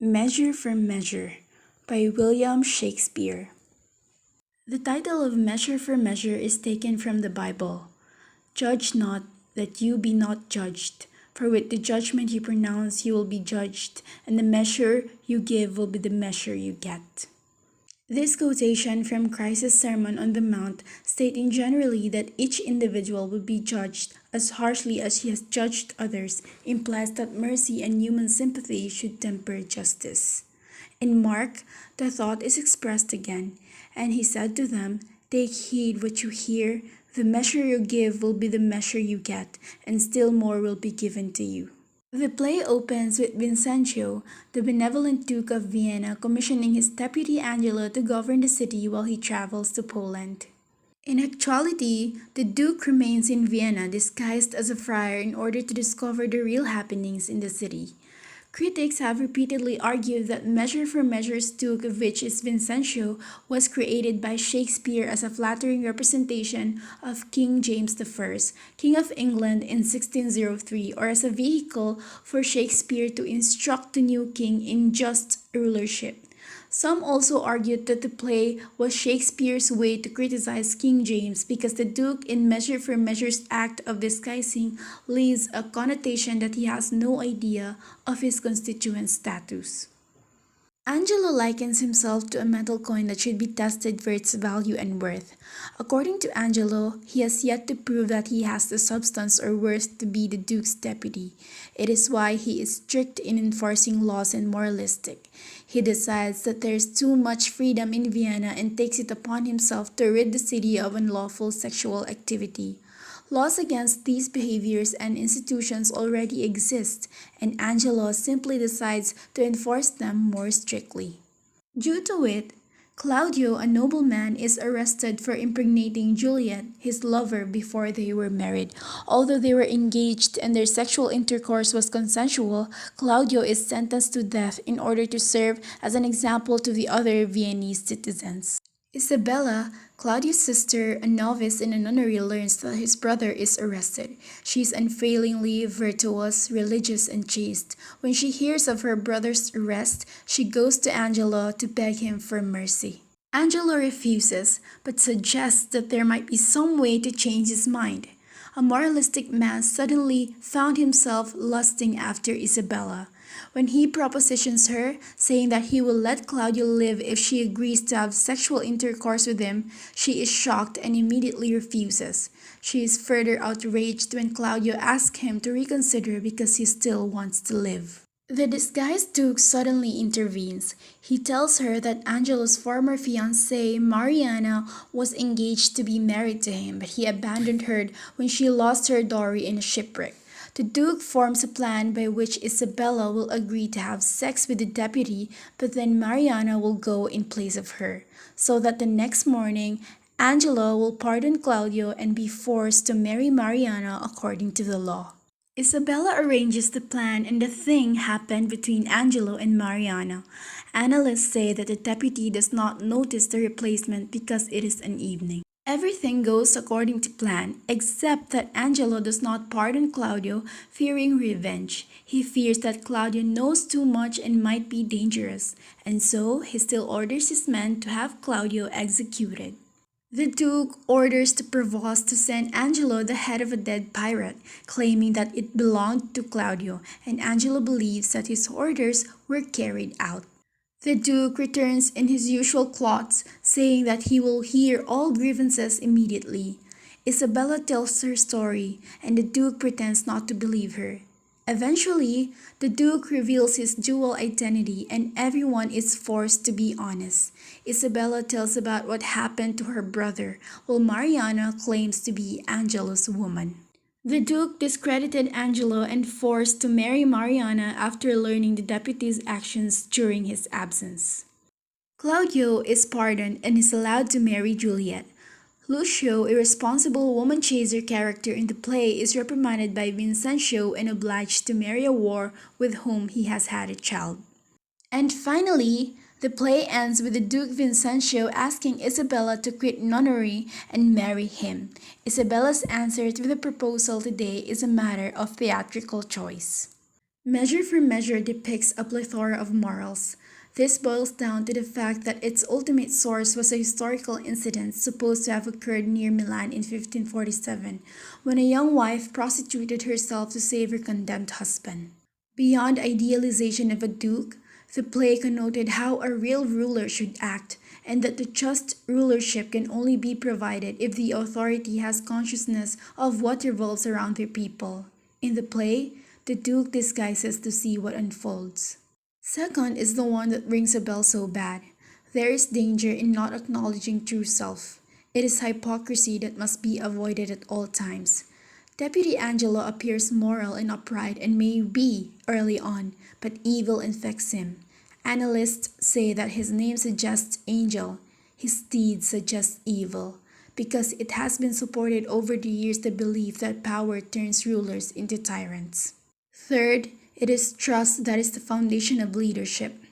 Measure for Measure by William Shakespeare. The title of Measure for Measure is taken from the Bible. Judge not, that you be not judged. For with the judgment you pronounce, you will be judged, and the measure you give will be the measure you get. This quotation from Christ's Sermon on the Mount, stating generally that each individual will be judged as harshly as he has judged others, implies that mercy and human sympathy should temper justice. In Mark, the thought is expressed again, and he said to them, "Take heed what you hear. The measure you give will be the measure you get, and still more will be given to you." The play opens with Vincentio, the benevolent Duke of Vienna, commissioning his deputy Angelo to govern the city while he travels to Poland. In actuality, the Duke remains in Vienna disguised as a friar in order to discover the real happenings in the city. Critics have repeatedly argued that Measure for Measure's Duke, of which is Vincentio, was created by Shakespeare as a flattering representation of King James I, King of England in 1603, or as a vehicle for Shakespeare to instruct the new king in just rulership. Some also argued that the play was Shakespeare's way to criticize King James because the Duke, in Measure for Measure's act of disguising, leaves a connotation that he has no idea of his constituents' status. Angelo likens himself to a metal coin that should be tested for its value and worth. According to Angelo, he has yet to prove that he has the substance or worth to be the Duke's deputy. It is why he is strict in enforcing laws and moralistic. He decides that there is too much freedom in Vienna and takes it upon himself to rid the city of unlawful sexual activity. Laws against these behaviors and institutions already exist, and Angelo simply decides to enforce them more strictly. Due to it, Claudio, a nobleman, is arrested for impregnating Juliet, his lover, before they were married. Although they were engaged and their sexual intercourse was consensual, Claudio is sentenced to death in order to serve as an example to the other Viennese citizens. Isabella, Claudio's sister, a novice in a nunnery, learns that his brother is arrested. She is unfailingly virtuous, religious, and chaste. When she hears of her brother's arrest, she goes to Angelo to beg him for mercy. Angelo refuses, but suggests that there might be some way to change his mind. A moralistic man suddenly found himself lusting after Isabella. When he propositions her, saying that he will let Claudio live if she agrees to have sexual intercourse with him, she is shocked and immediately refuses. She is further outraged when Claudio asks him to reconsider because he still wants to live. The disguised Duke suddenly intervenes. He tells her that Angelo's former fiancée, Mariana, was engaged to be married to him, but he abandoned her when she lost her dowry in a shipwreck. The Duke forms a plan by which Isabella will agree to have sex with the deputy, but then Mariana will go in place of her, so that the next morning, Angelo will pardon Claudio and be forced to marry Mariana according to the law. Isabella arranges the plan and the thing happened between Angelo and Mariana. Analysts say that the deputy does not notice the replacement because it is an evening. Everything goes according to plan, except that Angelo does not pardon Claudio, fearing revenge. He fears that Claudio knows too much and might be dangerous, and so he still orders his men to have Claudio executed. The Duke orders the Provost to send Angelo the head of a dead pirate, claiming that it belonged to Claudio, and Angelo believes that his orders were carried out. The Duke returns in his usual clothes, saying that he will hear all grievances immediately. Isabella tells her story, and the Duke pretends not to believe her. Eventually, the Duke reveals his dual identity, and everyone is forced to be honest. Isabella tells about what happened to her brother, while Mariana claims to be Angelo's woman. The Duke discredited Angelo and forced to marry Mariana after learning the deputy's actions during his absence. Claudio is pardoned and is allowed to marry Juliet. Lucio, a responsible woman-chaser character in the play, is reprimanded by Vincentio and obliged to marry a whore with whom he has had a child. And finally, the play ends with the Duke Vincentio asking Isabella to quit nunnery and marry him. Isabella's answer to the proposal today is a matter of theatrical choice. Measure for Measure depicts a plethora of morals. This boils down to the fact that its ultimate source was a historical incident supposed to have occurred near Milan in 1547, when a young wife prostituted herself to save her condemned husband. Beyond idealization of a duke, the play connoted how a real ruler should act, and that the just rulership can only be provided if the authority has consciousness of what revolves around their people. In the play, the duke disguises to see what unfolds. Second is the one that rings a bell so bad. There is danger in not acknowledging true self. It is hypocrisy that must be avoided at all times. Deputy Angelo appears moral and upright and may be early on, but evil infects him. Analysts say that his name suggests angel, his deeds suggest evil, because it has been supported over the years the belief that power turns rulers into tyrants. Third, it is trust that is the foundation of leadership.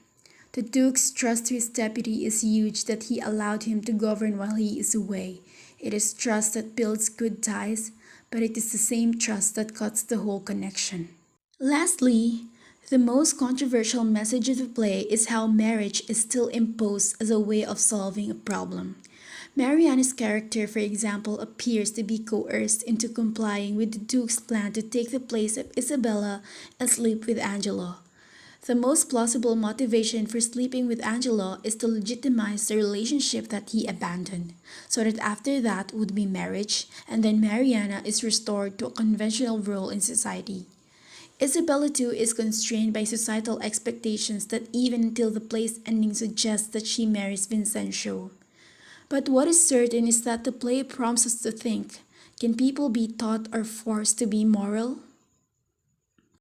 The Duke's trust to his deputy is huge that he allowed him to govern while he is away. It is trust that builds good ties, but it is the same trust that cuts the whole connection. Lastly, the most controversial message of the play is how marriage is still imposed as a way of solving a problem. Mariana's character, for example, appears to be coerced into complying with the Duke's plan to take the place of Isabella and sleep with Angelo. The most plausible motivation for sleeping with Angelo is to legitimize the relationship that he abandoned, so that after that would be marriage, and then Mariana is restored to a conventional role in society. Isabella too is constrained by societal expectations that even until the play's ending suggests that she marries Vincenzo. But what is certain is that the play prompts us to think, can people be taught or forced to be moral?